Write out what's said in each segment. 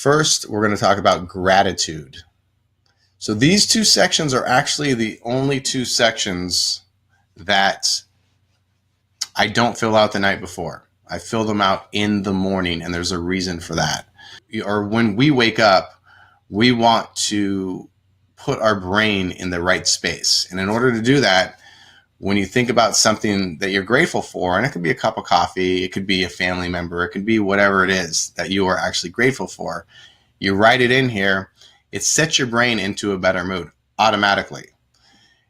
First, we're going to talk about gratitude. So these two sections are actually the only two sections that I don't fill out the night before. I fill them out in the morning, and there's a reason for that. Or when we wake up, we want to put our brain in the right space. And in order to do that, when you think about something that you're grateful for, and it could be a cup of coffee, it could be a family member, it could be whatever it is that you are actually grateful for, you write it in here, it sets your brain into a better mood automatically.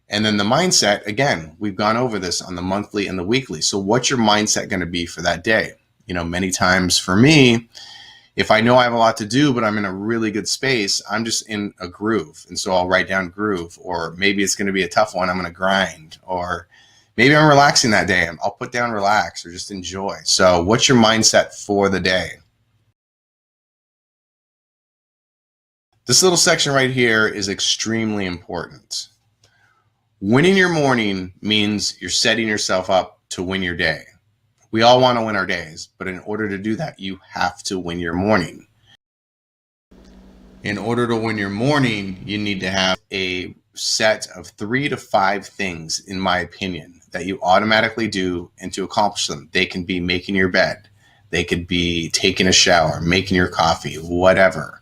And then the mindset, again, we've gone over this on the monthly and the weekly. So what's your mindset going to be for that day? Many times for me, if I know I have a lot to do, but I'm in a really good space, I'm just in a groove. And so I'll write down groove, or maybe it's going to be a tough one. I'm going to grind, or maybe I'm relaxing that day. I'll put down relax or just enjoy. So what's your mindset for the day? This little section right here is extremely important. Winning your morning means you're setting yourself up to win your day. We all want to win our days, but in order to do that, you have to win your morning. In order to win your morning, you need to have a set of 3 to 5 things, in my opinion, that you automatically do, and to accomplish them. They can be making your bed. They could be taking a shower, making your coffee, whatever.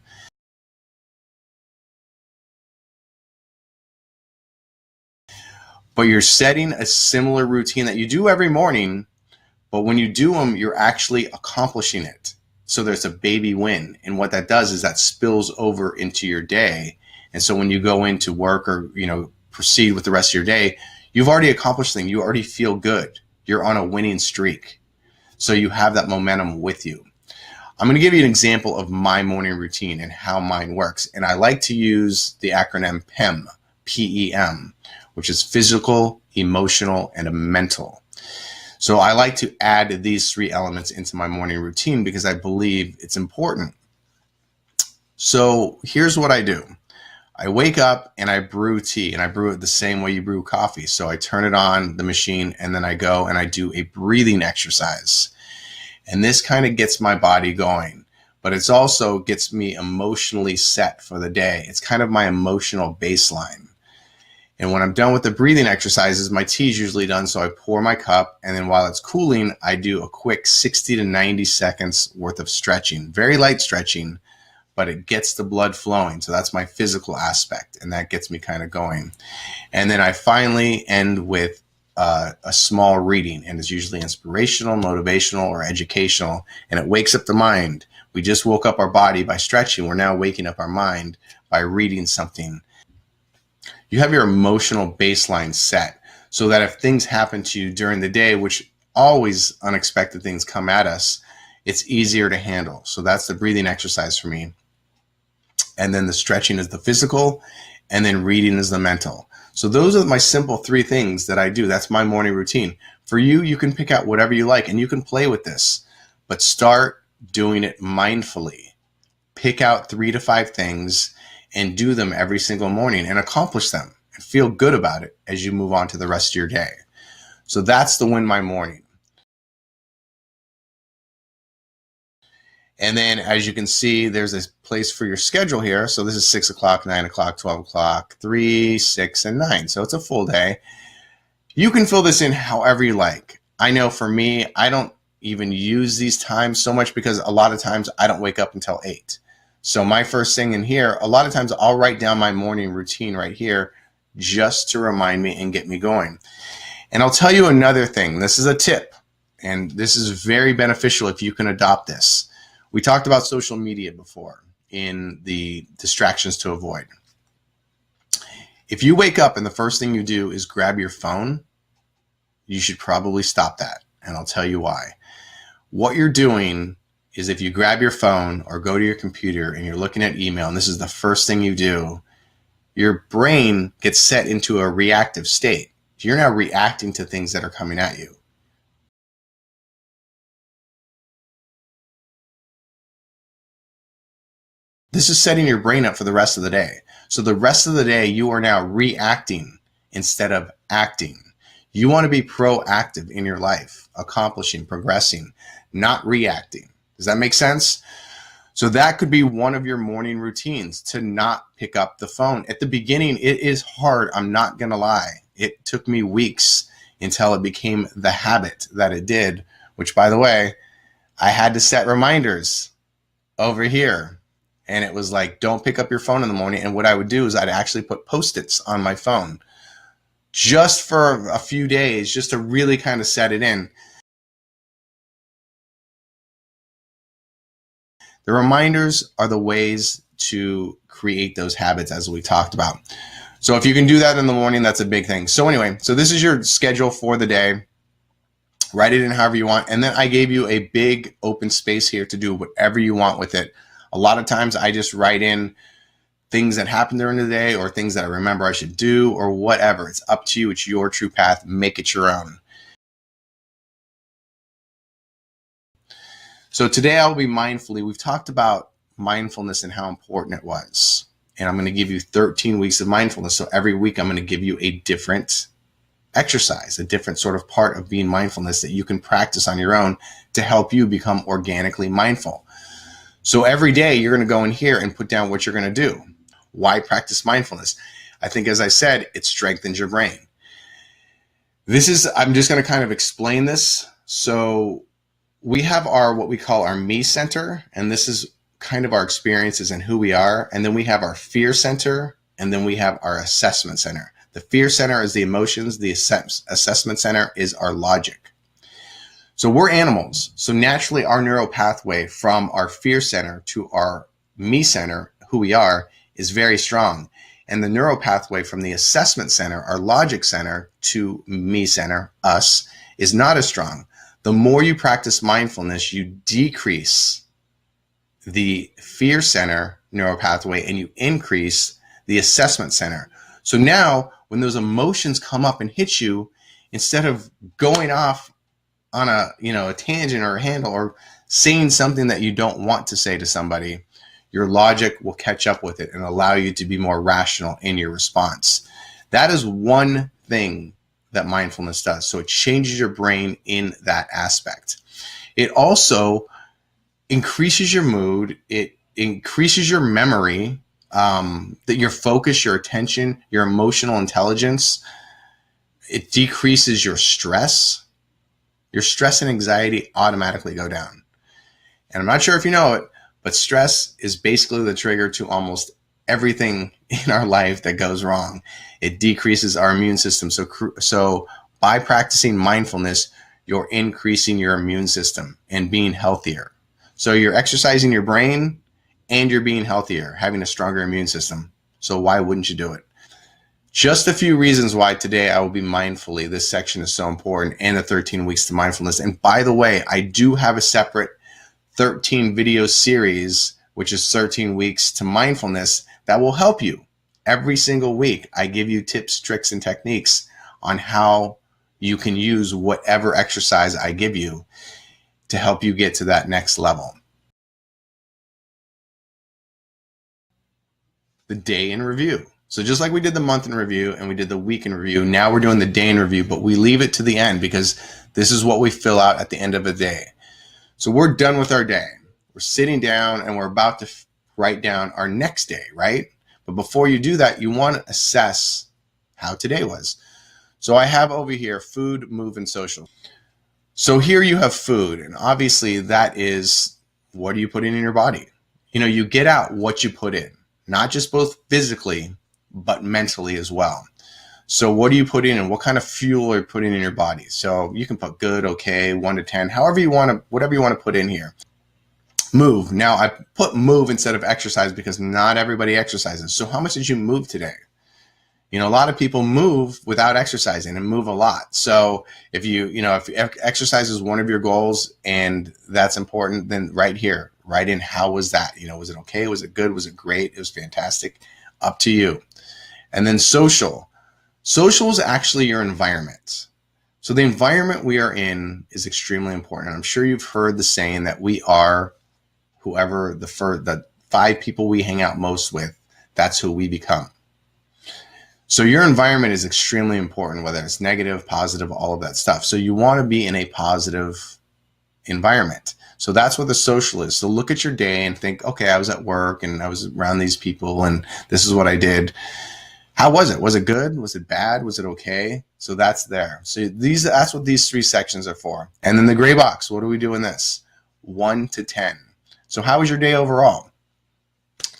But you're setting a similar routine that you do every morning, but when you do them, you're actually accomplishing it. So there's a baby win. And what that does is that spills over into your day. And so when you go into work or, proceed with the rest of your day, you've already accomplished things. You already feel good. You're on a winning streak. So you have that momentum with you. I'm going to give you an example of my morning routine and how mine works. And I like to use the acronym PEM, P-E-M, which is physical, emotional, and mental. So I like to add these 3 elements into my morning routine because I believe it's important. So here's what I do. I wake up and I brew tea, and I brew it the same way you brew coffee. So I turn it on the machine, and then I go and I do a breathing exercise. And this kind of gets my body going, but it's also gets me emotionally set for the day. It's kind of my emotional baseline. And when I'm done with the breathing exercises, my tea is usually done. So I pour my cup, and then while it's cooling, I do a quick 60 to 90 seconds worth of stretching, very light stretching, but it gets the blood flowing. So that's my physical aspect, and that gets me kind of going. And then I finally end with a small reading, and it's usually inspirational, motivational, or educational, and it wakes up the mind. We just woke up our body by stretching. We're now waking up our mind by reading something. You have your emotional baseline set so that if things happen to you during the day, which always unexpected things come at us, it's easier to handle. So that's the breathing exercise for me. And then the stretching is the physical, and then reading is the mental. So those are my simple 3 things that I do. That's my morning routine. For you, you can pick out whatever you like, and you can play with this, but start doing it mindfully. Pick out 3 to 5 things and do them every single morning and accomplish them and feel good about it as you move on to the rest of your day. So that's the Win My Morning. And then as you can see, there's a place for your schedule here. So this is 6 o'clock, 9 o'clock, 12 o'clock, 3, 6, and 9. So it's a full day. You can fill this in however you like. I know for me, I don't even use these times so much because a lot of times I don't wake up until 8. So my first thing in here, a lot of times I'll write down my morning routine right here just to remind me and get me going. And I'll tell you another thing. This is a tip, and this is very beneficial if you can adopt this. We talked about social media before in the distractions to avoid. If you wake up and the first thing you do is grab your phone, you should probably stop that. And I'll tell you why. What you're doing is if you grab your phone or go to your computer and you're looking at email, and this is the first thing you do, your brain gets set into a reactive state. You're now reacting to things that are coming at you. This is setting your brain up for the rest of the day. So the rest of the day, you are now reacting instead of acting. You want to be proactive in your life, accomplishing, progressing, not reacting. Does that make sense? So that could be one of your morning routines, to not pick up the phone. At the beginning, it is hard. I'm not going to lie. It took me weeks until it became the habit that it did, which, by the way, I had to set reminders over here. And it was like, don't pick up your phone in the morning. And what I would do is I'd actually put Post-its on my phone just for a few days, just to really kind of set it in. The reminders are the ways to create those habits, as we talked about. So if you can do that in the morning, that's a big thing. So anyway, so this is your schedule for the day. Write it in however you want. And then I gave you a big open space here to do whatever you want with it. A lot of times I just write in things that happen during the day, or things that I remember I should do, or whatever. It's up to you. It's your true path. Make it your own. So today I'll be mindfully. We've talked about mindfulness and how important it was. And I'm going to give you 13 weeks of mindfulness. So every week I'm going to give you a different exercise, a different sort of part of being mindfulness that you can practice on your own to help you become organically mindful. So every day you're going to go in here and put down what you're going to do. Why practice mindfulness? I think, as I said, it strengthens your brain. I'm just going to kind of explain this. So we have what we call our me center, and this is kind of our experiences and who we are. And then we have our fear center, and then we have our assessment center. The fear center is the emotions. The assessment center is our logic. So we're animals. So naturally, our neural pathway from our fear center to our me center, who we are, is very strong. And the neural pathway from the assessment center, our logic center, to me center, us, is not as strong. The more you practice mindfulness, you decrease the fear center neural pathway and you increase the assessment center. So now when those emotions come up and hit you, instead of going off on a tangent or a handle, or saying something that you don't want to say to somebody, your logic will catch up with it and allow you to be more rational in your response. That is one thing that mindfulness does. So it changes your brain in that aspect. It also increases your mood. It increases your memory, that your focus, your attention, your emotional intelligence. It decreases your stress. Your stress and anxiety automatically go down. And I'm not sure if you know it, but stress is basically the trigger to almost everything in our life that goes wrong. It decreases our immune system. So by practicing mindfulness, you're increasing your immune system and being healthier. So you're exercising your brain and you're being healthier, having a stronger immune system. So why wouldn't you do it? Just a few reasons why today I will be mindfully. This section is so important, and the 13 weeks to mindfulness. And by the way, I do have a separate 13 video series, which is 13 weeks to mindfulness, that will help you. Every single week, I give you tips, tricks, and techniques on how you can use whatever exercise I give you to help you get to that next level. The day in review. So just like we did the month in review and we did the week in review, now we're doing the day in review, but we leave it to the end because this is what we fill out at the end of the day. So we're done with our day. We're sitting down and we're about to write down our next day, right? But before you do that, you want to assess how today was. So I have over here food, move, and social. So here you have food, and obviously that is, what are you putting in your body? You get out what you put in, not just both physically, but mentally as well. So what are you putting in? What kind of fuel are you putting in your body? So you can put good, okay, 1 to 10, however you want to, whatever you want to put in here. Move. Now I put move instead of exercise because not everybody exercises. So how much did you move today? A lot of people move without exercising and move a lot. So if if exercise is one of your goals and that's important, then right here, write in, how was that? Was it okay? Was it good? Was it great? It was fantastic. Up to you. And then social. Social is actually your environment. So the environment we are in is extremely important. I'm sure you've heard the saying that we are whoever the 5 people we hang out most with, that's who we become. So your environment is extremely important, whether it's negative, positive, all of that stuff. So you want to be in a positive environment. So that's what the social is. So look at your day and think, okay, I was at work and I was around these people and this is what I did. How was it? Was it good? Was it bad? Was it okay? So that's there. So that's what these 3 sections are for. And then the gray box, what do we do in this? 1 to 10. So how was your day overall?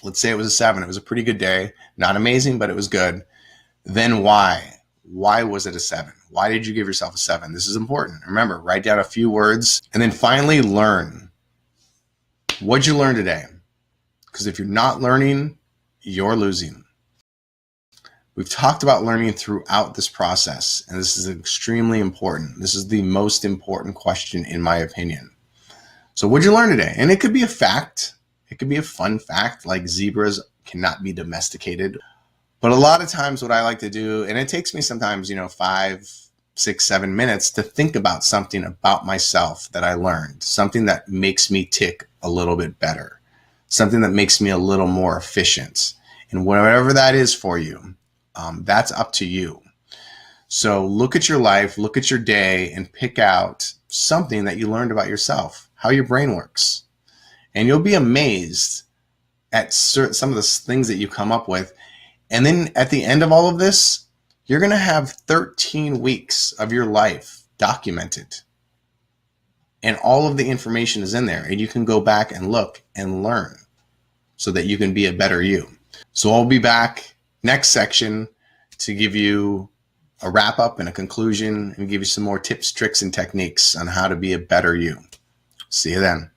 Let's say it was a 7. It was a pretty good day. Not amazing, but it was good. Then why? Why was it a 7? Why did you give yourself a 7? This is important. Remember, write down a few words. And then finally, learn. What'd you learn today? Because if you're not learning, you're losing. We've talked about learning throughout this process, and this is extremely important. This is the most important question, in my opinion. So what'd you learn today? And it could be a fact. It could be a fun fact, like zebras cannot be domesticated. But a lot of times what I like to do, and it takes me sometimes, 5, 6, 7 minutes to think about something about myself that I learned, something that makes me tick a little bit better, something that makes me a little more efficient. And whatever that is for you, that's up to you. So look at your life, look at your day, and pick out something that you learned about yourself, how your brain works. And you'll be amazed at some of the things that you come up with. And then at the end of all of this, you're going to have 13 weeks of your life documented. And all of the information is in there. And you can go back and look and learn so that you can be a better you. So I'll be back next section to give you a wrap up and a conclusion and give you some more tips, tricks, and techniques on how to be a better you. See you then.